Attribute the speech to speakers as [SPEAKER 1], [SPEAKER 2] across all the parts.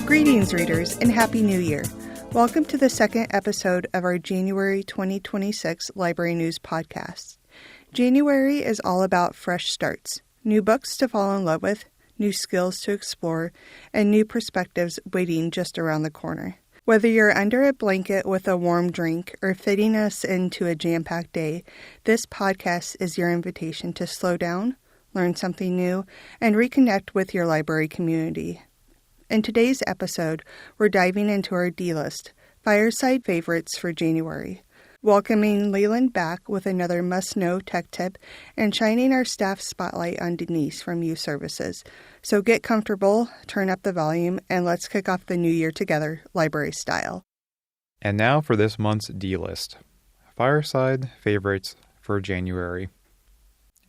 [SPEAKER 1] Greetings, readers, and Happy New Year. Welcome to the second episode of our January 2026 Library News podcast. January is all about fresh starts, new books to fall in love with, new skills to explore, and new perspectives waiting just around the corner. Whether you're under a blanket with a warm drink or fitting us into a jam-packed day, this podcast is your invitation to slow down, learn something new, and reconnect with your library community. In today's episode, we're diving into our D-list, fireside favorites for January, welcoming Leland back with another must-know tech tip, and shining our staff spotlight on Denise from Youth Services. So get comfortable, turn up the volume, and let's kick off the new year together, library style.
[SPEAKER 2] And now for this month's D-list, fireside favorites for January.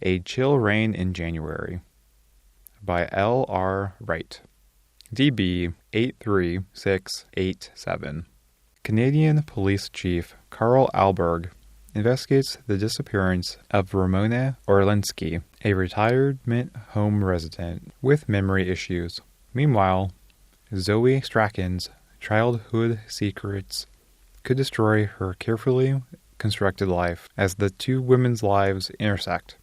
[SPEAKER 2] A Chill Rain in January by L.R. Wright. DB 83687. Canadian Police Chief Carl Alberg investigates the disappearance of Ramona Orlensky, a retirement home resident with memory issues. Meanwhile, Zoe Strachan's childhood secrets could destroy her carefully constructed life as the two women's lives intersect.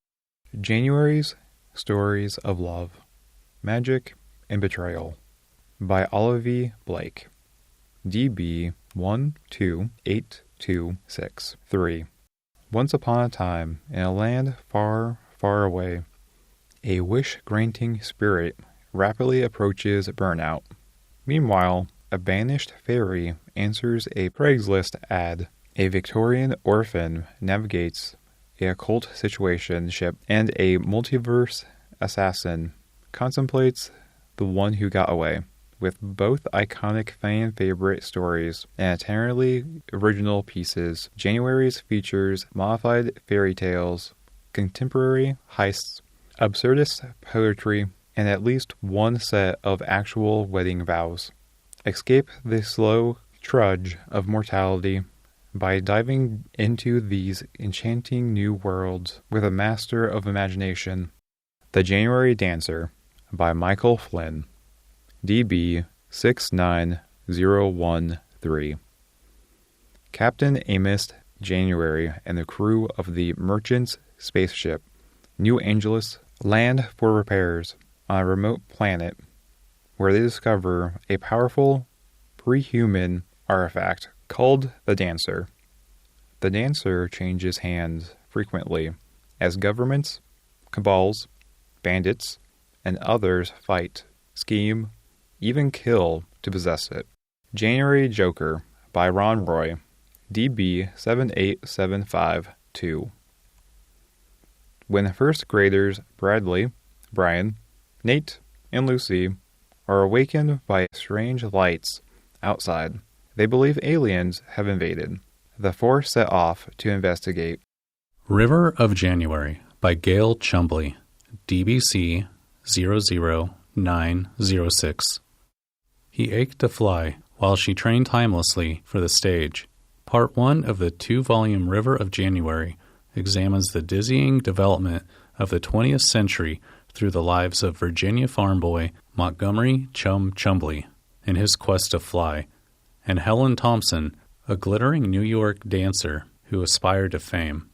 [SPEAKER 2] January's Stories of Love, Magic, and Betrayal by Olivia Blake. DB 128263. Once upon a time, in a land far, far away, a wish-granting spirit rapidly approaches burnout. Meanwhile, a banished fairy answers a Craigslist ad. A Victorian orphan navigates a occult situationship, and a multiverse assassin contemplates the one who got away. With both iconic fan-favorite stories and entirely original pieces, January's features modified fairy tales, contemporary heists, absurdist poetry, and at least one set of actual wedding vows. Escape the slow trudge of mortality by diving into these enchanting new worlds with a master of imagination. The January Dancer by Michael Flynn. DB 69013. Captain Amos January and the crew of the Merchant's spaceship, New Angeles, land for repairs on a remote planet where they discover a powerful, pre-human artifact called the Dancer. The Dancer changes hands frequently as governments, cabals, bandits, and others fight, scheme, even kill to possess it. January Joker by Ron Roy. DB 78752. When first graders Bradley, Brian, Nate, and Lucy are awakened by strange lights outside, they believe aliens have invaded. The four set off to investigate.
[SPEAKER 3] River of January by Gail Chumbley. DBC 00906. He ached to fly while she trained timelessly for the stage. Part 1 of the 2-volume River of January examines the dizzying development of the 20th century through the lives of Virginia farm boy Montgomery Chum Chumbley in his quest to fly, and Helen Thompson, a glittering New York dancer who aspired to fame.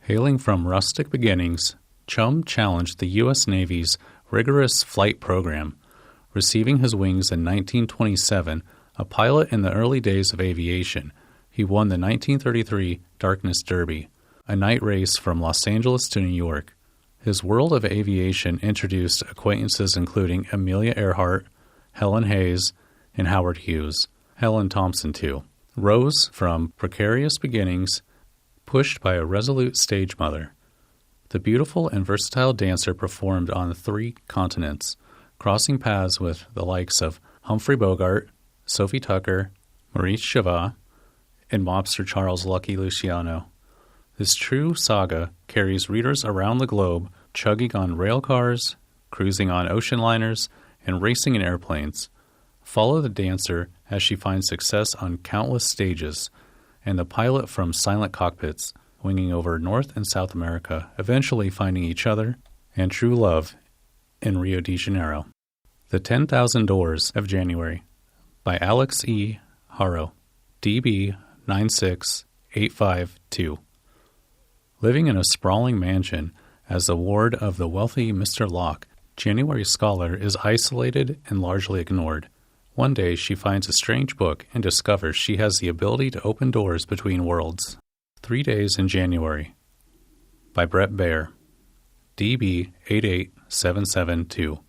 [SPEAKER 3] Hailing from rustic beginnings, Chum challenged the U.S. Navy's rigorous flight program. Receiving his wings in 1927, a pilot in the early days of aviation, he won the 1933 Darkness Derby, a night race from Los Angeles to New York. His world of aviation introduced acquaintances including Amelia Earhart, Helen Hayes, and Howard Hughes. Helen Thompson, too, rose from precarious beginnings, pushed by a resolute stage mother. The beautiful and versatile dancer performed on 3 continents, crossing paths with the likes of Humphrey Bogart, Sophie Tucker, Maurice Chevalier, and mobster Charles Lucky Luciano. This true saga carries readers around the globe, chugging on rail cars, cruising on ocean liners, and racing in airplanes. Follow the dancer as she finds success on countless stages, and the pilot from silent cockpits, winging over North and South America, eventually finding each other and true love in Rio de Janeiro. The 10,000 Doors of January by Alex E. Haro, DB 96852. Living in a sprawling mansion as the ward of the wealthy Mr. Locke, January Scholar is isolated and largely ignored. One day she finds a strange book and discovers she has the ability to open doors between worlds. 3 Days in January by Brett Baer, DB 88772.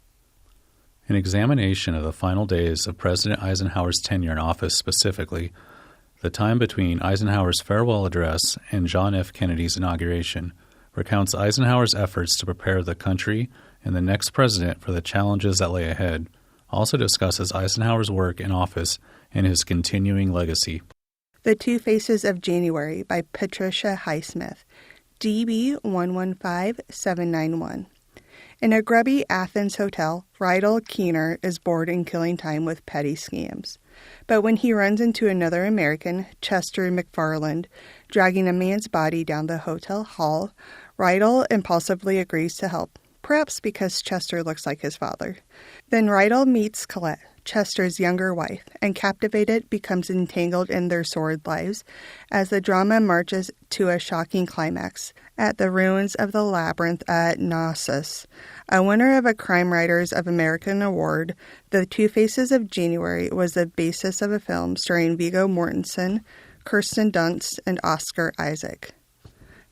[SPEAKER 3] An examination of the final days of President Eisenhower's tenure in office, specifically the time between Eisenhower's farewell address and John F. Kennedy's inauguration, recounts Eisenhower's efforts to prepare the country and the next president for the challenges that lay ahead, also discusses Eisenhower's work in office and his continuing legacy.
[SPEAKER 1] The Two Faces of January by Patricia Highsmith, DB 115791. In a grubby Athens hotel, Rydell Keener is bored and killing time with petty scams. But when he runs into another American, Chester McFarland, dragging a man's body down the hotel hall, Rydell impulsively agrees to help, perhaps because Chester looks like his father. Then Rydell meets Colette, Chester's younger wife, and captivated becomes entangled in their sordid lives as the drama marches to a shocking climax at the ruins of the labyrinth at Knossos. A winner of a Crime Writers of American Award, The Two Faces of January was the basis of a film starring Viggo Mortensen, Kirsten Dunst, and Oscar Isaac.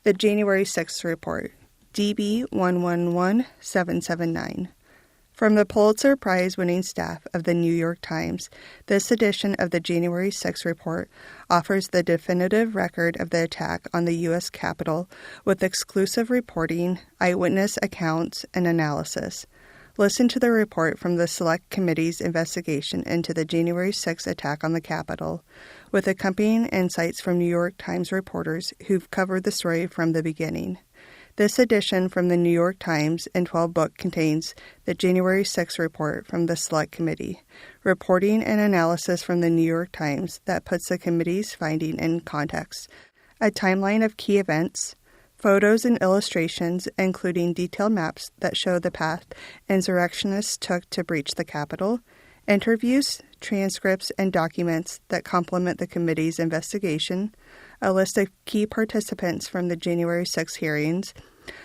[SPEAKER 1] The January 6th Report, DB 111779. From the Pulitzer Prize-winning staff of the New York Times, this edition of the January 6th Report offers the definitive record of the attack on the U.S. Capitol with exclusive reporting, eyewitness accounts, and analysis. Listen to the report from the Select Committee's investigation into the January 6th attack on the Capitol, with accompanying insights from New York Times reporters who've covered the story from the beginning. This edition from the New York Times in 12 book contains the January 6th report from the Select Committee, reporting and analysis from the New York Times that puts the committee's finding in context, a timeline of key events, photos and illustrations including detailed maps that show the path insurrectionists took to breach the Capitol, interviews, transcripts, and documents that complement the committee's investigation, a list of key participants from the January 6 hearings,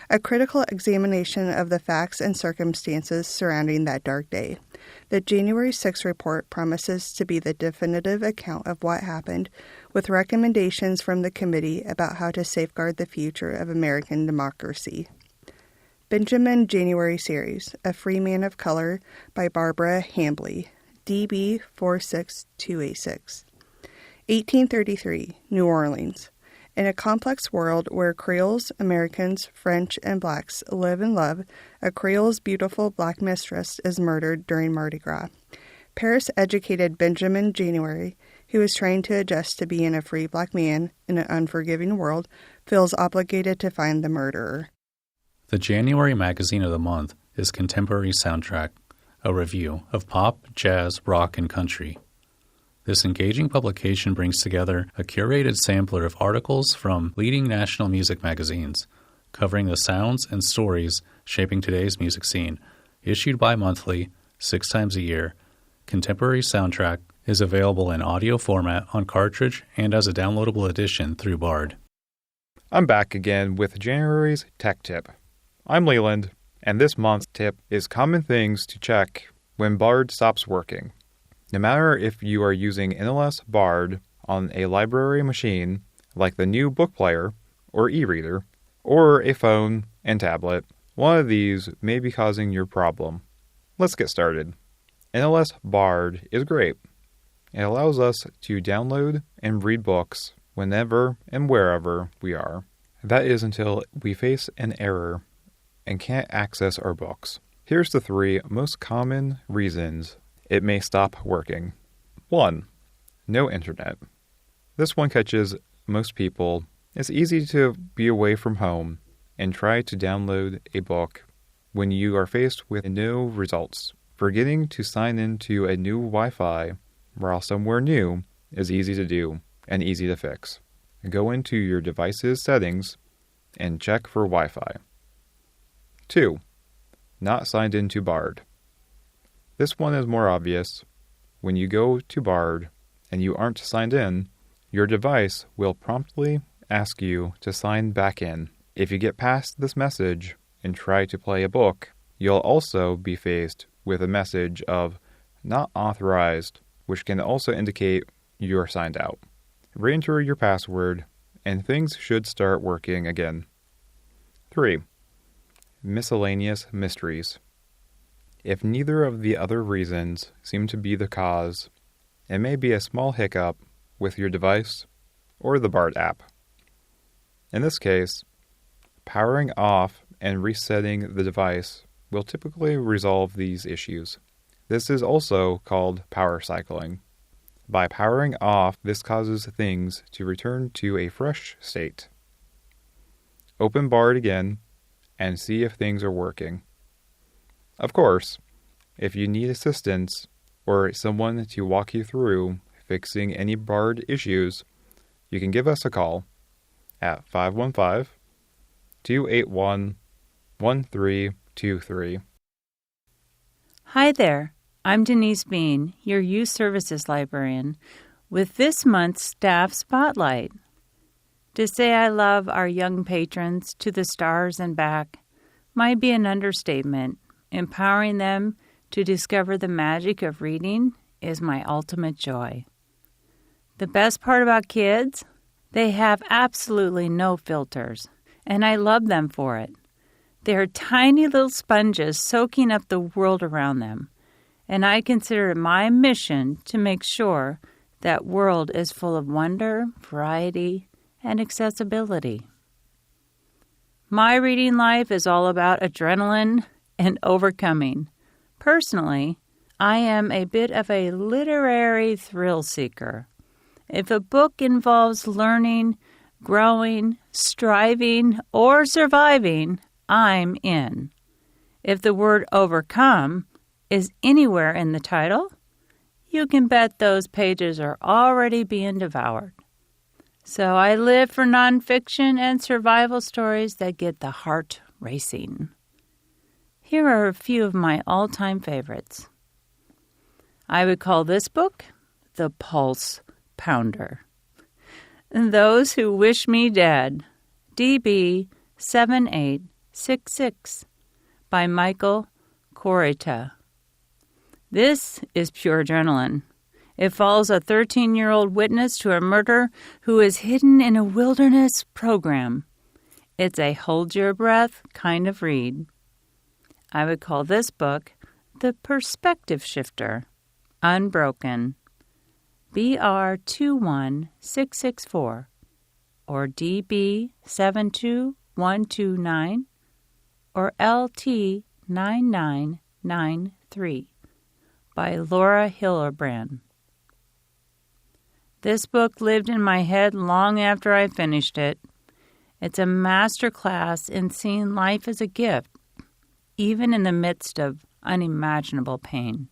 [SPEAKER 1] a critical examination of the facts and circumstances surrounding that dark day. The January 6 report promises to be the definitive account of what happened, with recommendations from the committee about how to safeguard the future of American democracy. Benjamin January Series, A Free Man of Color by Barbara Hambley, DB 46286. 1833, New Orleans. In a complex world where Creoles, Americans, French, and blacks live and love, a Creole's beautiful black mistress is murdered during Mardi Gras. Paris-educated Benjamin January, who is trying to adjust to being a free black man in an unforgiving world, feels obligated to find the murderer.
[SPEAKER 3] The January magazine of the month is Contemporary Soundtrack, a review of pop, jazz, rock, and country. This engaging publication brings together a curated sampler of articles from leading national music magazines, covering the sounds and stories shaping today's music scene. Issued bi-monthly, 6 times a year, Contemporary Soundtrack is available in audio format on cartridge and as a downloadable edition through Bard.
[SPEAKER 2] I'm back again with January's Tech Tip. I'm Leland, and this month's tip is common things to check when Bard stops working. No matter if you are using NLS Bard on a library machine, like the new book player or e-reader, or a phone and tablet, one of these may be causing your problem. Let's get started. NLS Bard is great. It allows us to download and read books whenever and wherever we are. That is until we face an error and can't access our books. Here's the 3 most common reasons it may stop working. 1. No internet. This one catches most people. It's easy to be away from home and try to download a book when you are faced with no results. Forgetting to sign into a new Wi-Fi while somewhere new is easy to do and easy to fix. Go into your device's settings and check for Wi-Fi. 2. Not signed into Bard. This one is more obvious. when you go to Bard and you aren't signed in, your device will promptly ask you to sign back in. If you get past this message and try to play a book, you'll also be faced with a message of not authorized, which can also indicate you're signed out. Re-enter your password, and things should start working again. 3. Miscellaneous mysteries. If neither of the other reasons seem to be the cause, it may be a small hiccup with your device or the Bard app. In this case, powering off and resetting the device will typically resolve these issues. This is also called power cycling. By powering off, this causes things to return to a fresh state. Open Bard again and see if things are working. Of course, if you need assistance or someone to walk you through fixing any Bard issues, you can give us a call at 515-281-1323.
[SPEAKER 4] Hi there. I'm Denise Bean, your Youth Services Librarian, with this month's Staff Spotlight. To say I love our young patrons to the stars and back might be an understatement. Empowering them to discover the magic of reading is my ultimate joy. The best part about kids? They have absolutely no filters, and I love them for it. They're tiny little sponges soaking up the world around them. And I consider it my mission to make sure that world is full of wonder, variety, and accessibility. My reading life is all about adrenaline and overcoming. Personally, I am a bit of a literary thrill seeker. If a book involves learning, growing, striving, or surviving, I'm in. If the word overcome is anywhere in the title, you can bet those pages are already being devoured. So I live for nonfiction and survival stories that get the heart racing. Here are a few of my all-time favorites. I would call this book The Pulse Pounder. Those Who Wish Me Dead, DB 7866, by Michael Corita. This is pure adrenaline. It follows a 13-year-old witness to a murder who is hidden in a wilderness program. It's a hold-your-breath kind of read. I would call this book The Perspective Shifter, Unbroken, BR 21664, or DB 72129, or LT 9993. by Laura Hillerbrand. This book lived in my head long after I finished it. It's a master class in seeing life as a gift, even in the midst of unimaginable pain.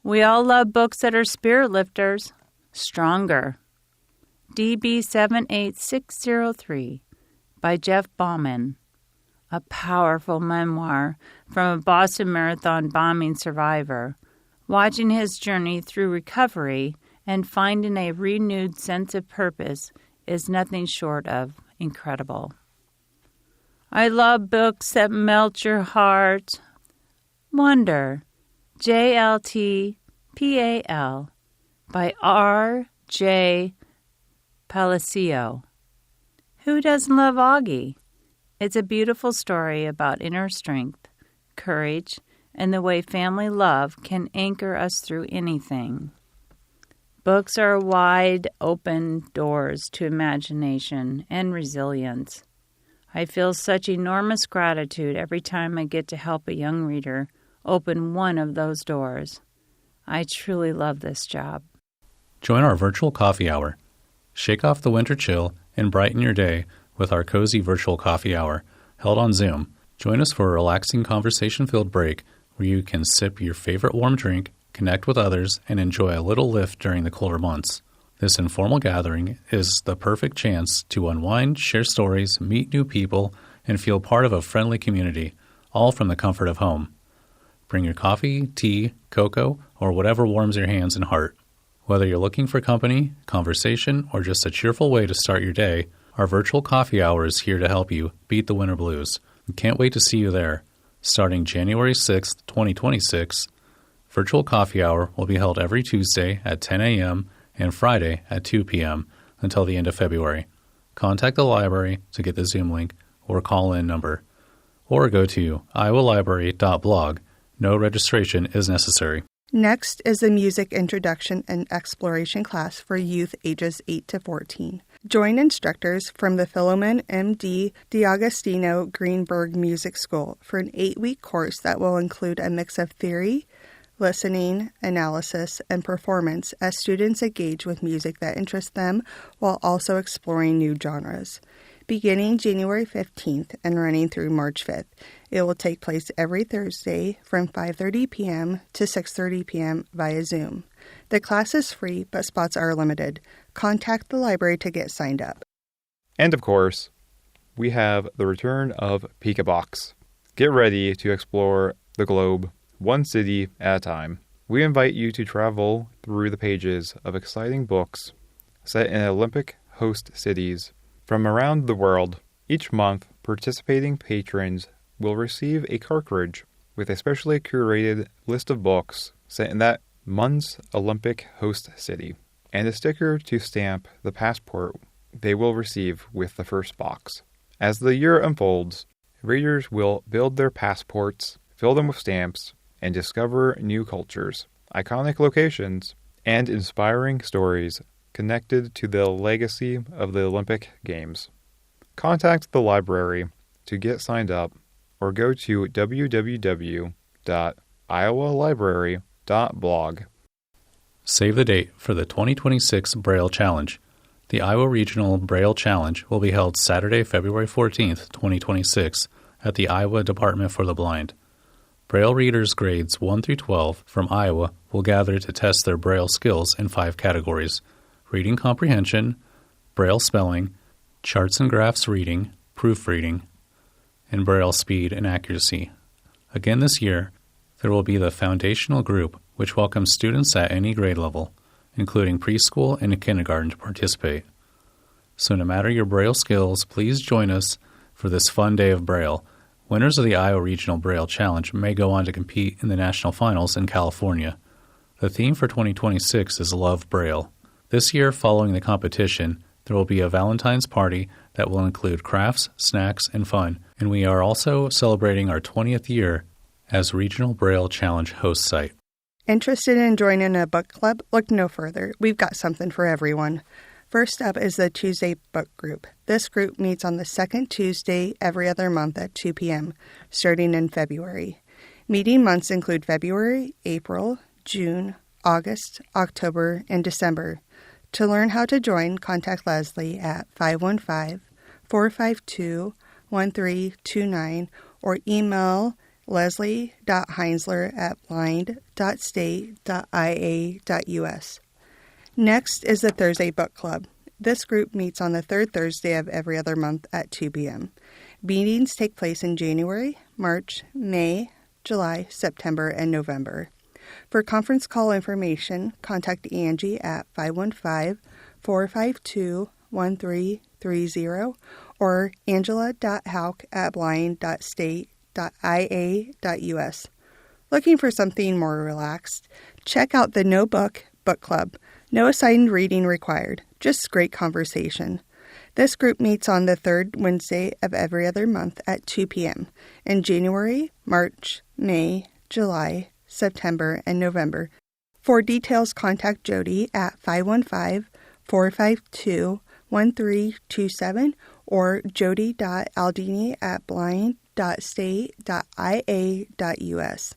[SPEAKER 4] We all love books that are spirit lifters. Stronger, DB 78603, by Jeff Bauman. A powerful memoir from a Boston Marathon bombing survivor, watching his journey through recovery and finding a renewed sense of purpose is nothing short of incredible. I love books that melt your heart. Wonder, JLTPAL, by R.J. Palacio. Who doesn't love Augie? It's a beautiful story about inner strength, courage, and the way family love can anchor us through anything. Books are wide open doors to imagination and resilience. I feel such enormous gratitude every time I get to help a young reader open one of those doors. I truly love this job.
[SPEAKER 3] Join our virtual coffee hour. Shake off the winter chill and brighten your day with our cozy virtual coffee hour held on Zoom. Join us for a relaxing conversation-filled break where you can sip your favorite warm drink, connect with others, and enjoy a little lift during the colder months. This informal gathering is the perfect chance to unwind, share stories, meet new people, and feel part of a friendly community, all from the comfort of home. Bring your coffee, tea, cocoa, or whatever warms your hands and heart. Whether you're looking for company, conversation, or just a cheerful way to start your day, our virtual coffee hour is here to help you beat the winter blues. We can't wait to see you there. Starting January 6th, 2026, virtual coffee hour will be held every Tuesday at 10 a.m. and Friday at 2 p.m. until the end of February. Contact the library to get the Zoom link or call-in number, or go to iowalibrary.blog. No registration is necessary.
[SPEAKER 1] Next is the Music Introduction and Exploration class for youth ages 8 to 14. Join instructors from the Philomen M.D. D'Agostino Greenberg Music School for an 8-week course that will include a mix of theory, listening, analysis, and performance as students engage with music that interests them while also exploring new genres. Beginning January 15th and running through March 5th, it will take place every Thursday from 5:30 p.m. to 6:30 p.m. via Zoom. The class is free, but spots are limited. Contact the library to get signed up.
[SPEAKER 2] And of course, we have the return of Pika Box. Get ready to explore the globe, one city at a time. We invite you to travel through the pages of exciting books set in Olympic host cities from around the world. Each month, participating patrons will receive a cartridge with a specially curated list of books set in that month's Olympic host city, and a sticker to stamp the passport they will receive with the first box. As the year unfolds, readers will build their passports, fill them with stamps, and discover new cultures, iconic locations, and inspiring stories connected to the legacy of the Olympic Games. Contact the library to get signed up or go to www.iowalibrary.blog.
[SPEAKER 3] Save the date for the 2026 Braille Challenge. The Iowa Regional Braille Challenge will be held Saturday, February 14th, 2026 at the Iowa Department for the Blind. Braille readers grades 1 through 12 from Iowa will gather to test their Braille skills in 5 categories: reading comprehension, Braille spelling, charts and graphs reading, proofreading, and Braille speed and accuracy. Again this year, there will be the foundational group, which welcomes students at any grade level, including preschool and kindergarten, to participate. So no matter your Braille skills, please join us for this fun day of Braille. Winners of the Iowa Regional Braille Challenge may go on to compete in the national finals in California. The theme for 2026 is Love Braille. This year, following the competition, there will be a Valentine's party that will include crafts, snacks, and fun, and we are also celebrating our 20th year as Regional Braille Challenge host site.
[SPEAKER 1] Interested in joining a book club? Look no further. We've got something for everyone. First up is the Tuesday Book Group. This group meets on the second Tuesday every other month at 2 p.m., starting in February. Meeting months include February, April, June, August, October, and December. To learn how to join, contact Leslie at 515-452-1329 or email leslie.heinzler@blind.state.ia.us. Next is the Thursday Book Club. This group meets on the third Thursday of every other month at 2 p.m. Meetings take place in January, March, May, July, September, and November. For conference call information, contact Angie at 515-452-1330 or angela.hauk@blind.state.ia.us. Looking for something more relaxed? Check out the No Book Book Club. No assigned reading required, just great conversation. This group meets on the third Wednesday of every other month at 2 p.m. in January, March, May, July, September, and November. For details, contact Jody at 515-452-1327 or jody.aldini@blind.state.ia.us.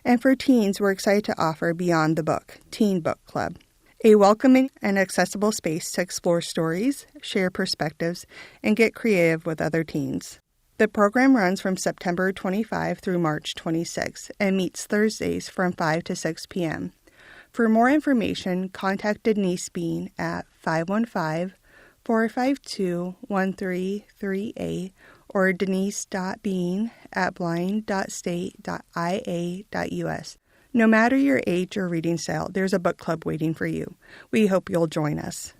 [SPEAKER 1] And for teens, we're excited to offer Beyond the Book, Teen Book Club, a welcoming and accessible space to explore stories, share perspectives, and get creative with other teens. The program runs from September 25 through March 26 and meets Thursdays from 5 to 6 p.m. For more information, contact Denise Bean at 515-452-1338 or denise.bean@blind.state.ia.us. No matter your age or reading style, there's a book club waiting for you. We hope you'll join us.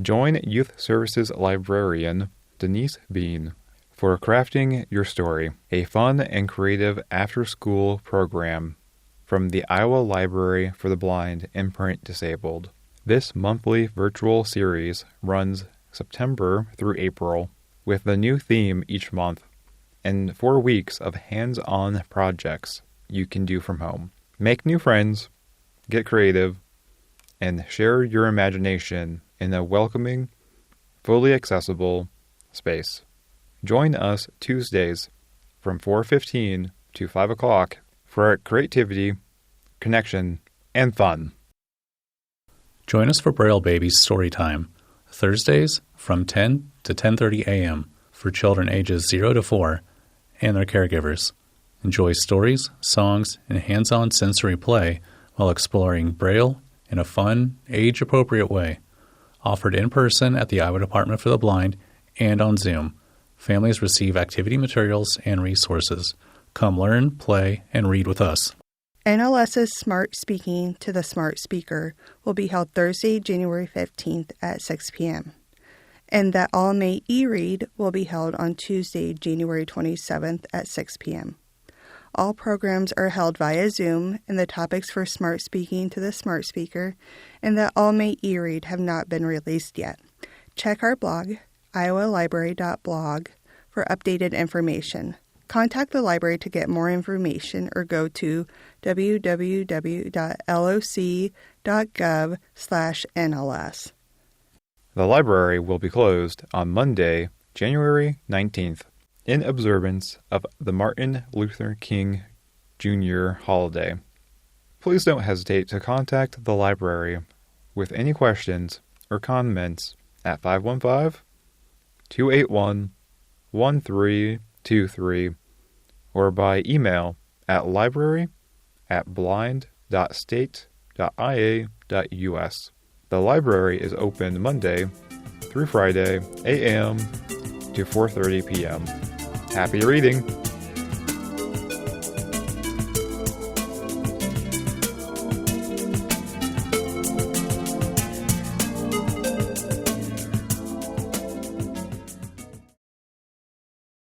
[SPEAKER 2] Join Youth Services librarian Denise Bean for Crafting Your Story, a fun and creative after-school program from the Iowa Library for the Blind and Print Disabled. This monthly virtual series runs September through April with a new theme each month and 4 weeks of hands-on projects you can do from home. Make new friends, get creative, and share your imagination in a welcoming, fully accessible space. Join us Tuesdays from 4:15 to 5 o'clock for creativity, connection, and fun.
[SPEAKER 3] Join us for Braille Babies Storytime, Thursdays from 10 to 10:30 a.m. for children ages 0 to 4 and their caregivers. Enjoy stories, songs, and hands-on sensory play while exploring Braille in a fun, age-appropriate way. Offered in person at the Iowa Department for the Blind and on Zoom. Families receive activity materials and resources. Come learn, play, and read with us.
[SPEAKER 1] NLS's Smart Speaking to the Smart Speaker will be held Thursday, January 15th at 6 p.m. And that All May e-Read will be held on Tuesday, January 27th at 6 p.m. All programs are held via Zoom, and the topics for Smart Speaking to the Smart Speaker and the All May e-Read have not been released yet. Check our blog, iowalibrary.blog, for updated information. Contact the library to get more information or go to www.loc.gov/NLS.
[SPEAKER 2] The library will be closed on Monday, January 19th, in observance of the Martin Luther King Jr. holiday. Please don't hesitate to contact the library with any questions or comments at 515-281-1323 or by email at library@blind.state.ia.us. The library is open Monday through Friday, 8 a.m. to 4:30 p.m. Happy reading!